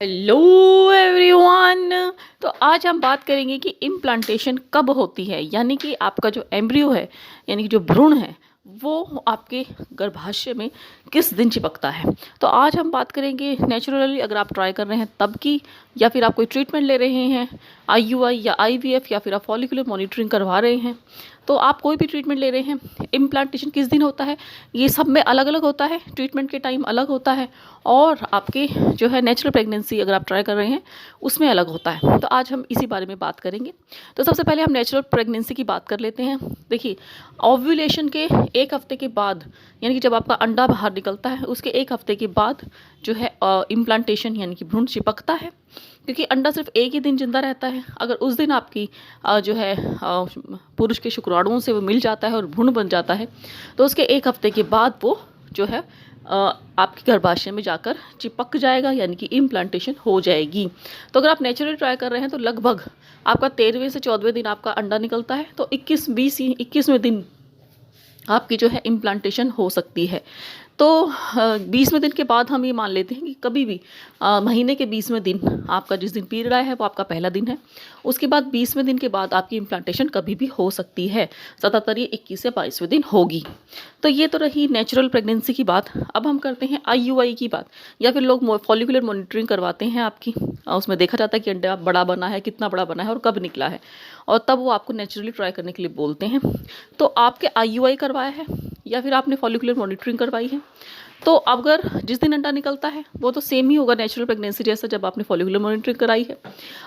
Hello everyone. तो आज हम बात करेंगे कि इम्प्लांटेशन कब होती है, यानी कि आपका जो एम्ब्रियो है, यानी कि जो भ्रूण है, वो आपके गर्भाशय में किस दिन चिपकता है। तो आज हम बात करेंगे नेचुरली अगर आप ट्राई कर रहे हैं तब की, या फिर आप कोई ट्रीटमेंट ले रहे हैं आईयूआई या आईवीएफ, या फिर आप फॉलिकुलर मॉनिटरिंग करवा रहे हैं। तो आप कोई भी ट्रीटमेंट ले रहे हैं, इम्प्लांटेशन किस दिन होता है, ये सब में अलग अलग होता है, ट्रीटमेंट के टाइम अलग होता है, और आपके जो है नेचुरल प्रेगनेंसी अगर आप ट्राई कर रहे हैं उसमें अलग होता है। तो आज हम इसी बारे में बात करेंगे। तो सबसे पहले हम नेचुरल प्रेगनेंसी की बात कर लेते हैं। देखिए, ओव्यूलेशन के एक हफ्ते के बाद, यानी कि जब आपका अंडा बाहर निकलता है उसके एक हफ्ते के बाद जो है इम्प्लांटेशन यानी कि भ्रूण चिपकता है, क्योंकि अंडा सिर्फ एक ही दिन जिंदा रहता है। अगर उस दिन आपकी जो है पुरुष के शुक्राणुओं से वो मिल जाता है और भ्रूण बन जाता है, तो उसके एक हफ्ते के बाद वो जो है आपके गर्भाशय में जाकर चिपक जाएगा, यानी कि इम्प्लांटेशन हो जाएगी। तो अगर आप नेचुरली ट्राई कर रहे हैं तो लगभग आपका 13वें से 14वें दिन आपका अंडा निकलता है, तो 21वें दिन आपकी जो है इम्प्लांटेशन हो सकती है। तो 20वें दिन के बाद हम ये मान लेते हैं कि कभी भी महीने के 20वें दिन आपका जिस दिन पीरियड आया है वो आपका पहला दिन है। उसके बाद 20वें दिन के बाद आपकी इम्प्लांटेशन कभी भी हो सकती है। ज़्यादातर ये 21 या 22वें दिन होगी। तो ये तो रही नेचुरल प्रेगनेंसी की बात। अब हम करते हैं आईयूआई की बात, या फिर लोग फॉलिकुलर मॉनिटरिंग करवाते हैं आपकी। उसमें देखा जाता है कि अंडा बड़ा बना है, कितना बड़ा बना है और कब निकला है, और तब वो आपको नेचुरली ट्राई करने के लिए बोलते हैं। तो आपके आईयूआई करवाया है या फिर आपने फॉलिकुलर मॉनिटरिंग करवाई है, तो अगर जिस दिन अंडा निकलता है वो तो सेम ही होगा नेचुरल प्रेगनेंसी जैसा जब आपने फॉलिकुलर मॉनिटरिंग कराई है।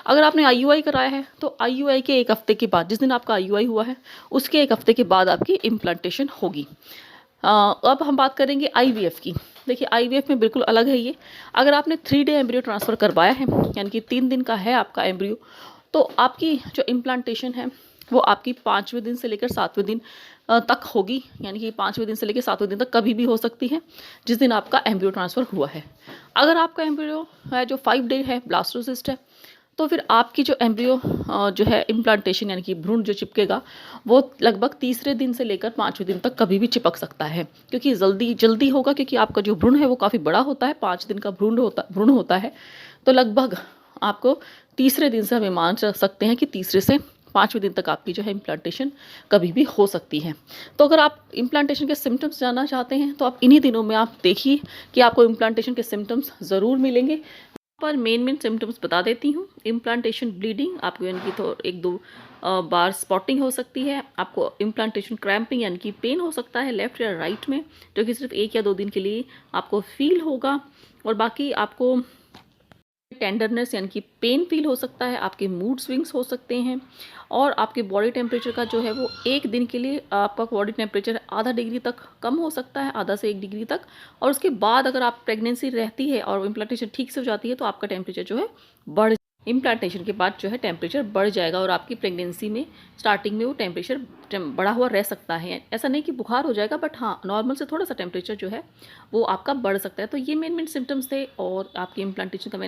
अगर आपने आईयूआई कराया है तो आईयूआई के एक हफ्ते के बाद, जिस दिन आपका आईयूआई हुआ है उसके एक हफ्ते के बाद आपकी इम्प्लांटेशन होगी। अब हम बात करेंगे आईवीएफ की। देखिए, आईवीएफ में बिल्कुल अलग है ये। अगर आपने 3 डे एम्ब्रियो ट्रांसफ़र करवाया है, यानी कि 3 दिन का है आपका एम्ब्रियो, तो आपकी जो इम्प्लांटेशन है वो आपकी 5वें दिन से लेकर 7वें दिन तक होगी। यानी कि 5वें दिन से लेकर 7वें दिन तक कभी भी हो सकती है जिस दिन आपका एम्ब्रियो ट्रांसफ़र हुआ है। अगर आपका एम्ब्रियो है जो 5 डे है, ब्लास्टोसिस्ट है, तो फिर आपकी जो एम्ब्रियो जो है इम्प्लांटेशन यानी कि भ्रूण जो चिपकेगा वो लगभग तीसरे दिन से लेकर 5वें दिन तक कभी भी चिपक सकता है, क्योंकि जल्दी होगा, क्योंकि आपका जो भ्रूण है वो काफ़ी बड़ा होता है, 5 दिन का भ्रूण होता है। तो लगभग आपको तीसरे दिन से हमें मान सकते हैं कि तीसरे से 5वें दिन तक आपकी जो है इम्प्लांटेशन कभी भी हो सकती है। तो अगर आप इम्प्लांटेशन के सिम्टम्स जानना चाहते हैं तो आप इन्हीं दिनों में आप देखिए कि आपको इम्प्लांटेशन के सिम्टम्स ज़रूर मिलेंगे। पर मेन सिम्टम्स बता देती हूँ। इम्प्लांटेशन ब्लीडिंग, आपको यानी कि तो 1-2 बार स्पॉटिंग हो सकती है। आपको इम्प्लांटेशन क्रैम्पिंग यानी कि पेन हो सकता है लेफ़्ट या राइट में, जो कि सिर्फ 1 या 2 दिन के लिए आपको फील होगा। और बाकी आपको टेंडरनेस यानी कि पेन फील हो सकता है, आपके मूड स्विंग्स हो सकते हैं, और आपके बॉडी टेम्परेचर का जो है वो एक दिन के लिए आपका बॉडी टेम्परेचर आधा डिग्री तक कम हो सकता है, आधा से 1 डिग्री तक। और उसके बाद अगर आप प्रेगनेंसी रहती है और इम्प्लांटेशन ठीक से हो जाती है तो आपका टेम्परेचर जो है बढ़ इम्प्लांटेशन के बाद जो है टेम्परेचर बढ़ जाएगा, और आपकी प्रेगनेंसी में स्टार्टिंग में वो टेम्परेचर बढ़ा हुआ रह सकता है। ऐसा नहीं कि बुखार हो जाएगा, बट हाँ, नॉर्मल से थोड़ा सा टेम्परेचर जो है वो आपका बढ़ सकता है। तो ये मेन सिम्टम्स थे, और आपकी इम्प्लांटेशन का मैंने